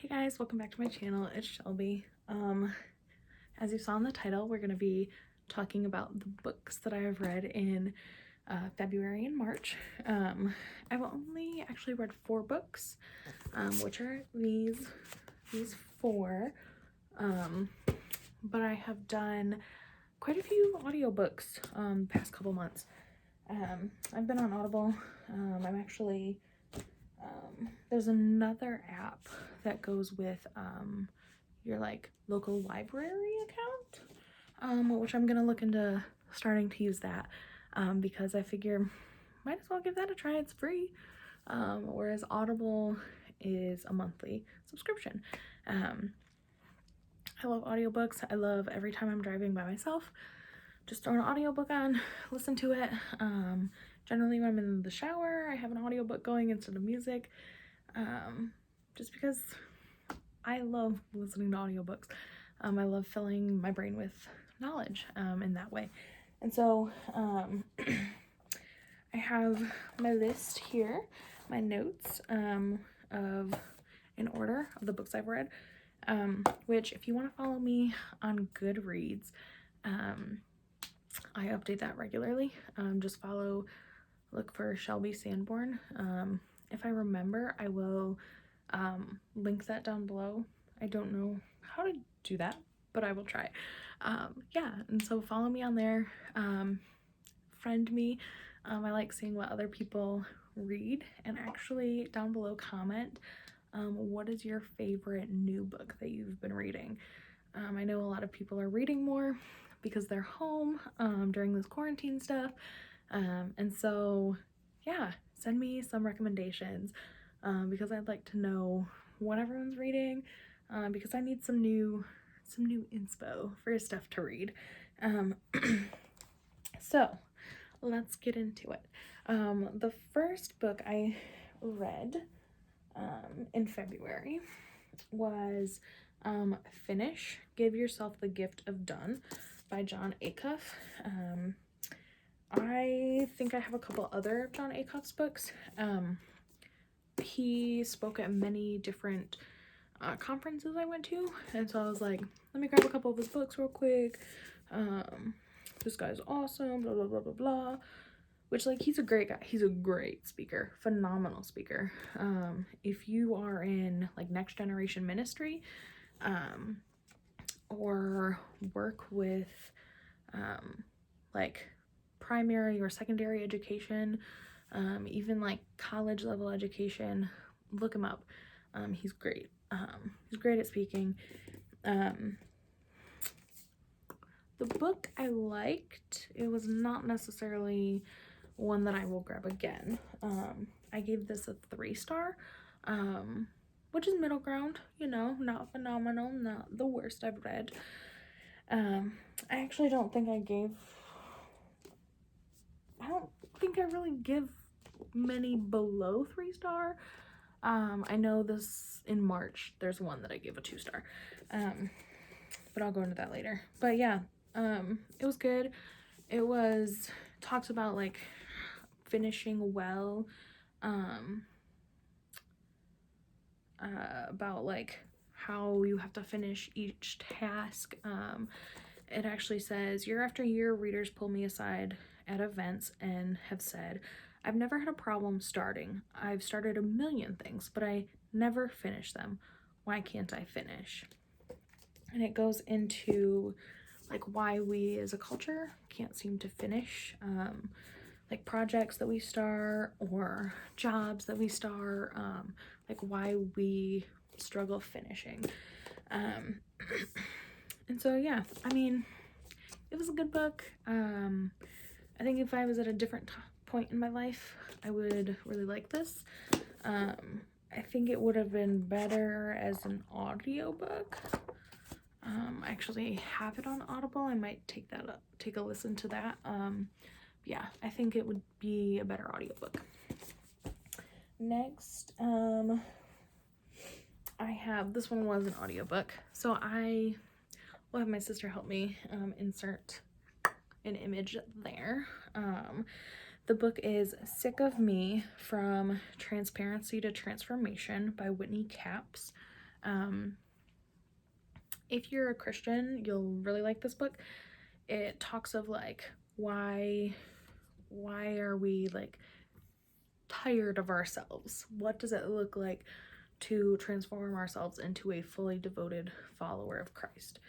Hey guys, welcome back to my channel. It's Shelby. As you saw in the title, we're going to be talking about the books that I have read in February and March. I've only actually read 4 books, which are these four, but I have done quite a few audiobooks the past couple months. I've been on Audible. I'm actually there's another app that goes with your like local library account, which I'm gonna look into starting to use that because I figure might as well give that a try. It's free, whereas Audible is a monthly subscription. I love audiobooks. I love every time I'm driving by myself, just throw an audiobook on, listen to it. Generally when I'm in the shower, I have an audiobook going instead of music, just because I love listening to audiobooks. I love filling my brain with knowledge in that way. And so I have my list here, my notes of in order of the books I've read, which if you want to follow me on Goodreads, I update that regularly. Just look for Shelby Sandborn. If I remember, I will link that down below. I don't know how to do that, but I will try. Yeah, and so follow me on there. Friend me. I like seeing what other people read, and actually down below comment what is your favorite new book that you've been reading. I know a lot of people are reading more because they're home during this quarantine stuff, and so yeah, send me some recommendations because I'd like to know what everyone's reading, because I need some new inspo for stuff to read. So let's get into it. The first book I read in February was Finish, Give Yourself the Gift of Done by Jon Acuff. I think I have a couple other Jon Acuff's books. He spoke at many different conferences I went to, and so I was like, let me grab a couple of his books real quick. This guy's awesome, blah blah blah blah blah. Which, like, he's a great guy. He's a great speaker, phenomenal speaker. If you are in like next generation ministry, or work with like primary or secondary education, even like college level education, look him up. He's great. He's great at speaking. The book I liked, it was not necessarily one that I will grab again. I gave this a 3-star, which is middle ground, you know, not phenomenal, not the worst I've read. I actually don't think I really give many below 3-star. I know this in March, there's one that I gave a 2-star, but I'll go into that later. But yeah, it was good. It talks about like finishing well, about like how you have to finish each task. It actually says, year after year, readers pull me aside at events and have said, I've never had a problem starting. I've started a million things, but I never finish them. Why can't I finish? And it goes into like why we as a culture can't seem to finish like projects that we start or jobs that we start, like why we struggle finishing. And so yeah, I mean, it was a good book. I think if I was at a different point in my life, I would really like this. I think it would have been better as an audiobook. I actually have it on Audible. I might take a listen to that. Yeah, I think it would be a better audiobook. Next, I have, this one was an audiobook, so I will have my sister help me insert an image there. The book is Sick of Me, From Transparency to Transformation by Whitney Capps. If you're a Christian, you'll really like this book. It talks of like why are we like tired of ourselves? What does it look like to transform ourselves into a fully devoted follower of Christ?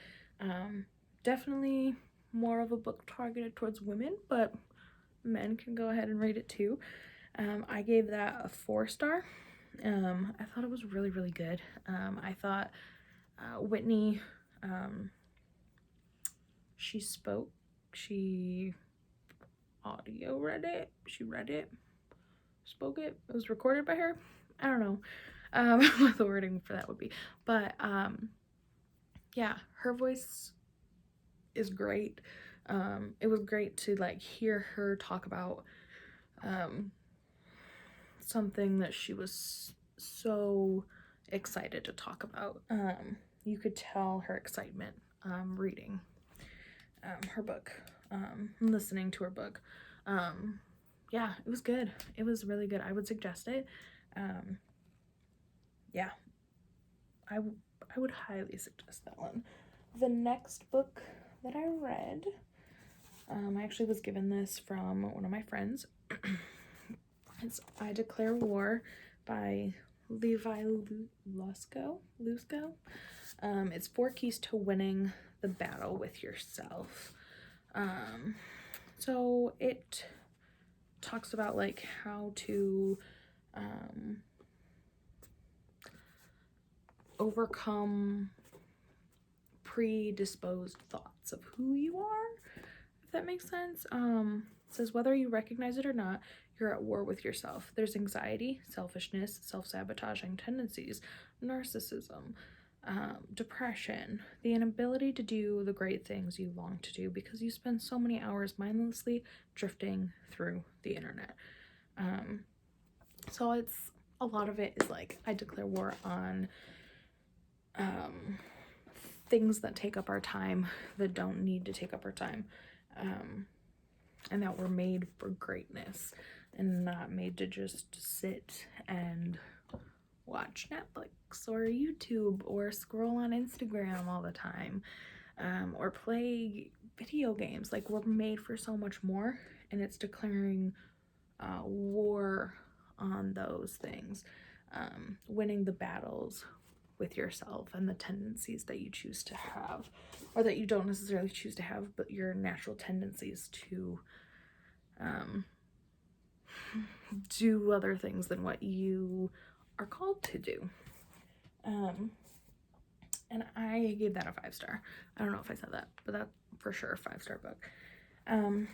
Definitely more of a book targeted towards women, but men can go ahead and read it too. I gave that a 4-star. I thought it was really, really good. I thought Whitney, she audio read it, spoke it, it was recorded by her. I don't know what the wording for that would be, but yeah, her voice is great. It was great to like hear her talk about something that she was so excited to talk about. You could tell her excitement reading her book, listening to her book. Yeah, it was good. It was really good. I would suggest it. Yeah, I would highly suggest that one. The next book that I read, I actually was given this from one of my friends. It's I Declare War by Vsco. It's 4 keys to winning the battle with yourself. So it talks about like how to overcome predisposed thoughts of who you are, if that makes sense. It says whether you recognize it or not, you're at war with yourself. There's anxiety, selfishness, self-sabotaging tendencies, narcissism, depression, the inability to do the great things you long to do because you spend so many hours mindlessly drifting through the internet. So it's a lot of it is like I declare war on things that take up our time that don't need to take up our time, and that we're made for greatness and not made to just sit and watch Netflix or YouTube or scroll on Instagram all the time, or play video games. Like, we're made for so much more, and it's declaring war on those things, winning the battles with yourself and the tendencies that you choose to have, or that you don't necessarily choose to have, but your natural tendencies to do other things than what you are called to do. And I gave that a 5-star. I don't know if I said that, but that's for sure a 5-star book. And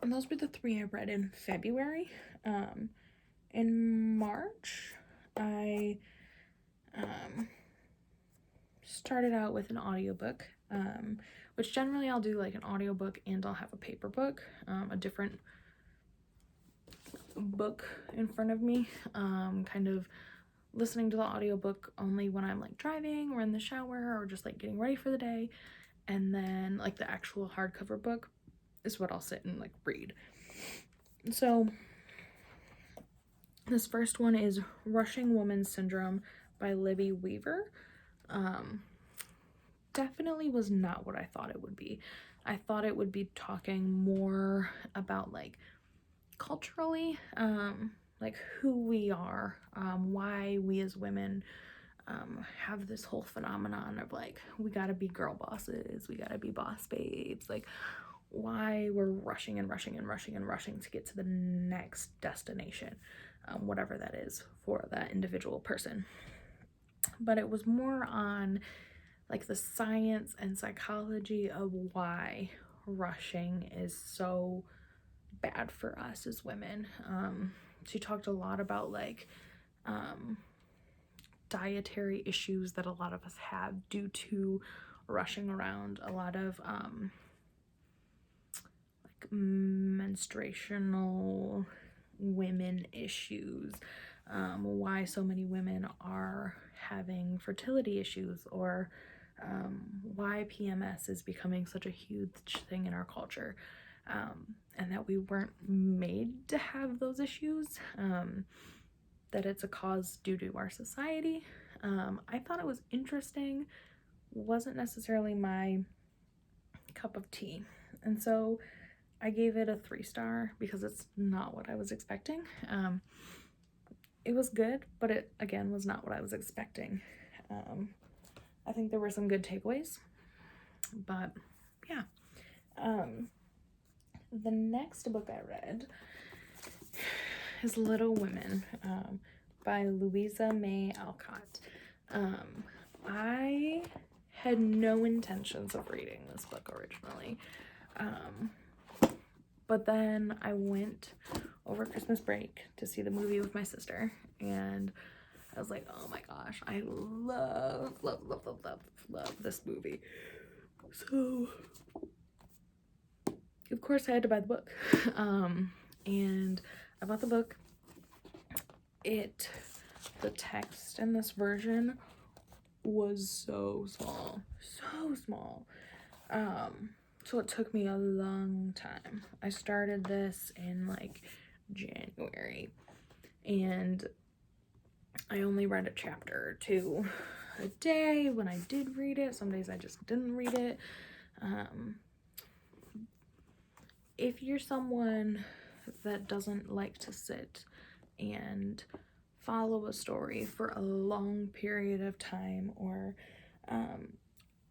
those were the 3 I read in February. In March, I started out with an audiobook, which generally I'll do like an audiobook and I'll have a paper book, a different book in front of me, kind of listening to the audiobook only when I'm like driving or in the shower or just like getting ready for the day, and then like the actual hardcover book is what I'll sit and like read. So this first one is Rushing Woman's Syndrome by Libby Weaver. Definitely was not what I thought it would be. I thought it would be talking more about like culturally, like who we are, why we as women have this whole phenomenon of like, we gotta be girl bosses, we gotta be boss babes, like why we're rushing to get to the next destination, whatever that is for that individual person. But it was more on like the science and psychology of why rushing is so bad for us as women. She talked a lot about like dietary issues that a lot of us have due to rushing around, a lot of like menstruational women issues, why so many women are having fertility issues, or why PMS is becoming such a huge thing in our culture, and that we weren't made to have those issues, that it's a cause due to our society, I thought it was interesting, wasn't necessarily my cup of tea, and so I gave it a 3-star because it's not what I was expecting. It was good, but it again was not what I was expecting. I think there were some good takeaways, but yeah. The next book I read is Little Women by Louisa May Alcott. I had no intentions of reading this book originally. But then I went over Christmas break to see the movie with my sister, and I was like, oh my gosh, I love this movie. So, of course, I had to buy the book. And I bought the book. The text in this version was so small. So it took me a long time. I started this in like January, and I only read a chapter or 2 a day when I did read it. Some days I just didn't read it. If you're someone that doesn't like to sit and follow a story for a long period of time, or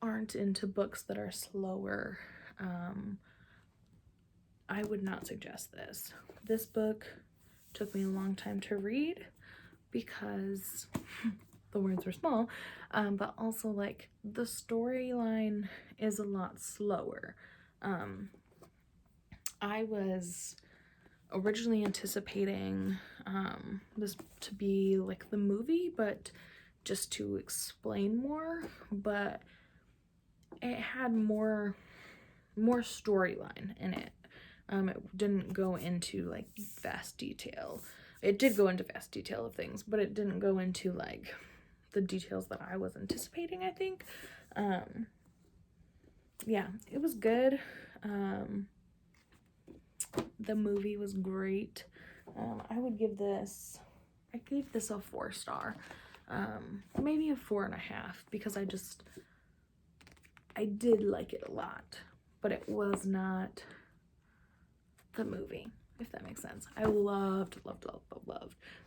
aren't into books that are slower, I would not suggest this. This book took me a long time to read because the words were small, but also like the storyline is a lot slower. I was originally anticipating this to be like the movie, but just to explain more, but it had more storyline in it. It didn't go into like vast detail. It did go into vast detail of things, but it didn't go into like the details that I was anticipating, I think. Yeah, it was good. The movie was great. I gave this a 4-star. Maybe a 4.5, because I did like it a lot, but it was not the movie, if that makes sense. I loved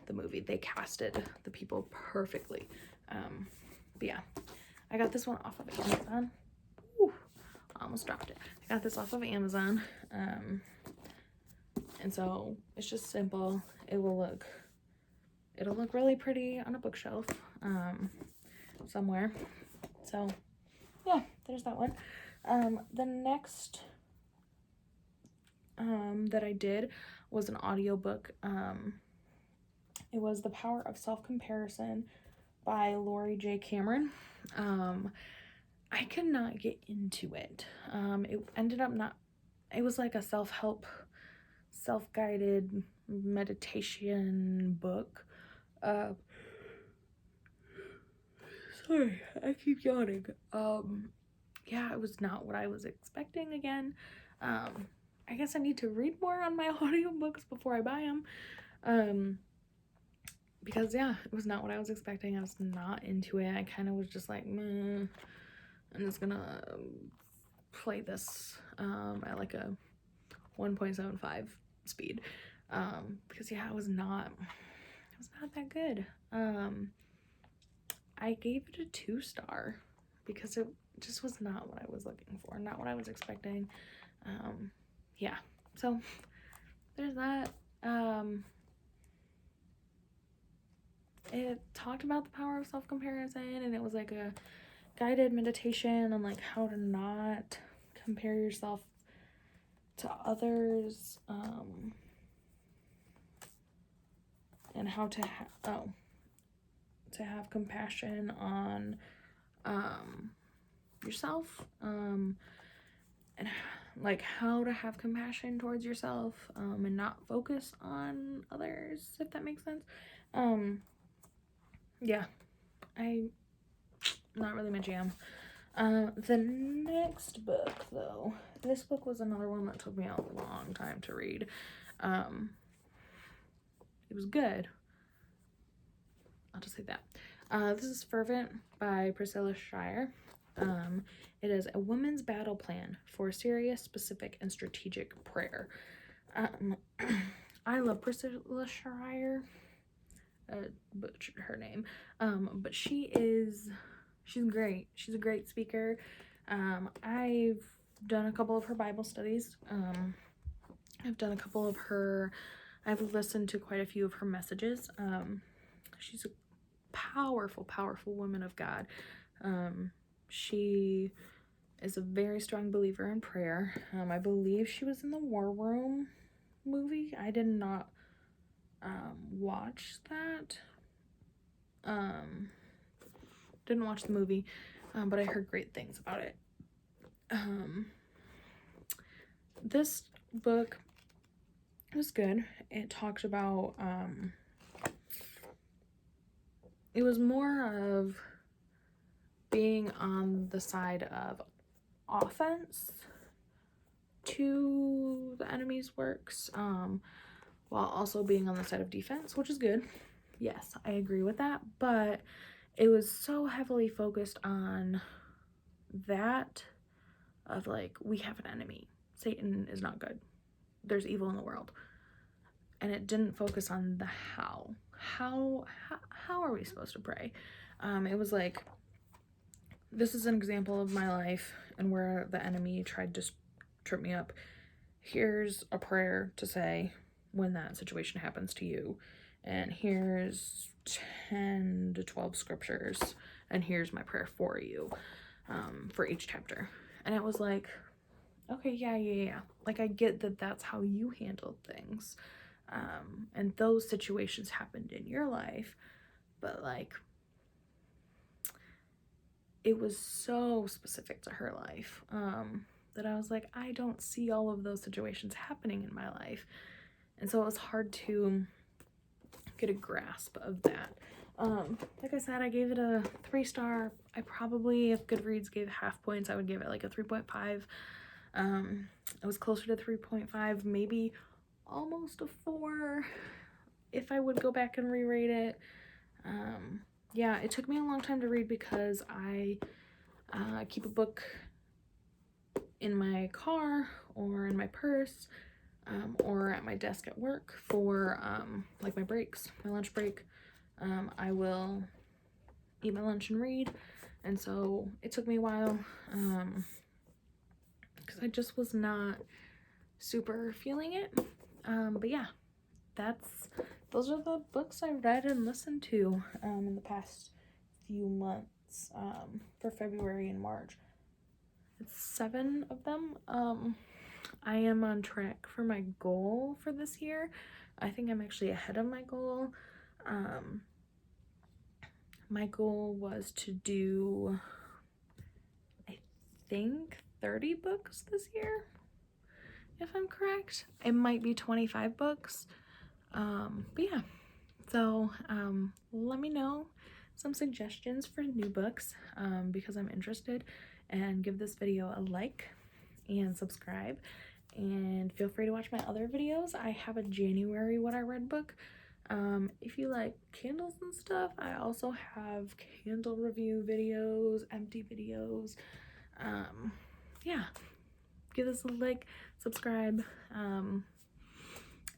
the movie. They casted the people perfectly. But yeah, I got this one off of Amazon. Whew, almost dropped it. I got this off of Amazon. And so it's just simple. It'll look really pretty on a bookshelf somewhere. So yeah, there's that one. The next that I did was an audiobook. It was The Power of Self-Comparison by Lori J. Cameron. I could not get into it. It ended up it was like a self-help, self-guided meditation book. Sorry, I keep yawning. Yeah, it was not what I was expecting again. I guess I need to read more on my audiobooks before I buy them. Because yeah, it was not what I was expecting. I was not into it. I kind of was just like, meh, I'm just gonna play this at like a 1.75 speed. Because yeah, it was not that good. I gave it a 2-star because it just was not what I was looking for, not what I was expecting. Yeah, so there's that. It talked about the power of self-comparison, and it was like a guided meditation on like how to not compare yourself to others, and how to have compassion on yourself, and like how to have compassion towards yourself, and not focus on others, if that makes sense. Yeah, not really my jam. The next book, though, this book was another one that took me a long time to read. It was good, I'll just say that. This is Fervent by Priscilla Schreier. It is a woman's battle plan for serious, specific, and strategic prayer. I love Priscilla Schreier. Butchered her name. But she's great. She's a great speaker. I've done a couple of her Bible studies. I've listened to quite a few of her messages. She's a powerful woman of God. She is a very strong believer in prayer. I believe she was in the War Room movie. I did not watch that. Didn't watch the movie, but I heard great things about it. This book was good. It talked about, it was more of being on the side of offense to the enemy's works, while also being on the side of defense, which is good. Yes, I agree with that, but it was so heavily focused on that of like, we have an enemy. Satan is not good. There's evil in the world. And it didn't focus on the how. How are we supposed to pray? It was like, this is an example of my life and where the enemy tried to trip me up. Here's a prayer to say when that situation happens to you. And here's 10 to 12 scriptures. And here's my prayer for you, for each chapter. And it was like, okay, yeah. Like, I get that that's how you handled things. And those situations happened in your life. But, like, it was so specific to her life, that I was like, I don't see all of those situations happening in my life. And so it was hard to get a grasp of that. Like I said, I gave it a 3-star. I probably, if Goodreads gave half points, I would give it like a 3.5. It was closer to 3.5, maybe almost a 4 if I would go back and reread it. Yeah, it took me a long time to read because I keep a book in my car or in my purse, or at my desk at work for like my breaks, my lunch break. I will eat my lunch and read, and so it took me a while because I just was not super feeling it. But yeah, those are the books I read and listened to in the past few months, for February and March. It's 7 of them. I am on track for my goal for this year. I think I'm actually ahead of my goal. My goal was to do, I think, 30 books this year, if I'm correct. It might be 25 books. But yeah, so let me know some suggestions for new books, because I'm interested, and give this video a like and subscribe, and feel free to watch my other videos. I have a January what I read book. If you like candles and stuff, I also have candle review videos, empty videos. Yeah, give this a like, subscribe, and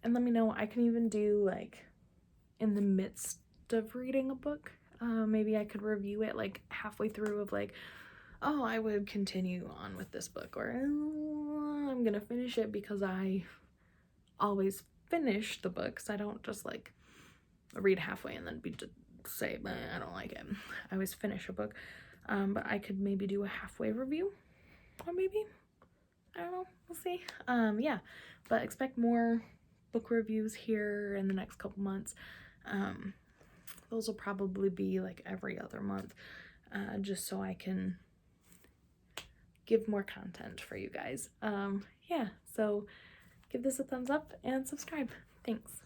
let me know. I can even do like in the midst of reading a book, maybe I could review it like halfway through of like, oh, I would continue on with this book, or I'm gonna finish it, because I always finish the books. I don't just like read halfway and then say I don't like it. I always finish a book. But I could maybe do a halfway review, or maybe, I don't know, we'll see. Yeah, but expect more book reviews here in the next couple months. Those will probably be like every other month, just so I can give more content for you guys. Yeah, so give this a thumbs up and subscribe. Thanks.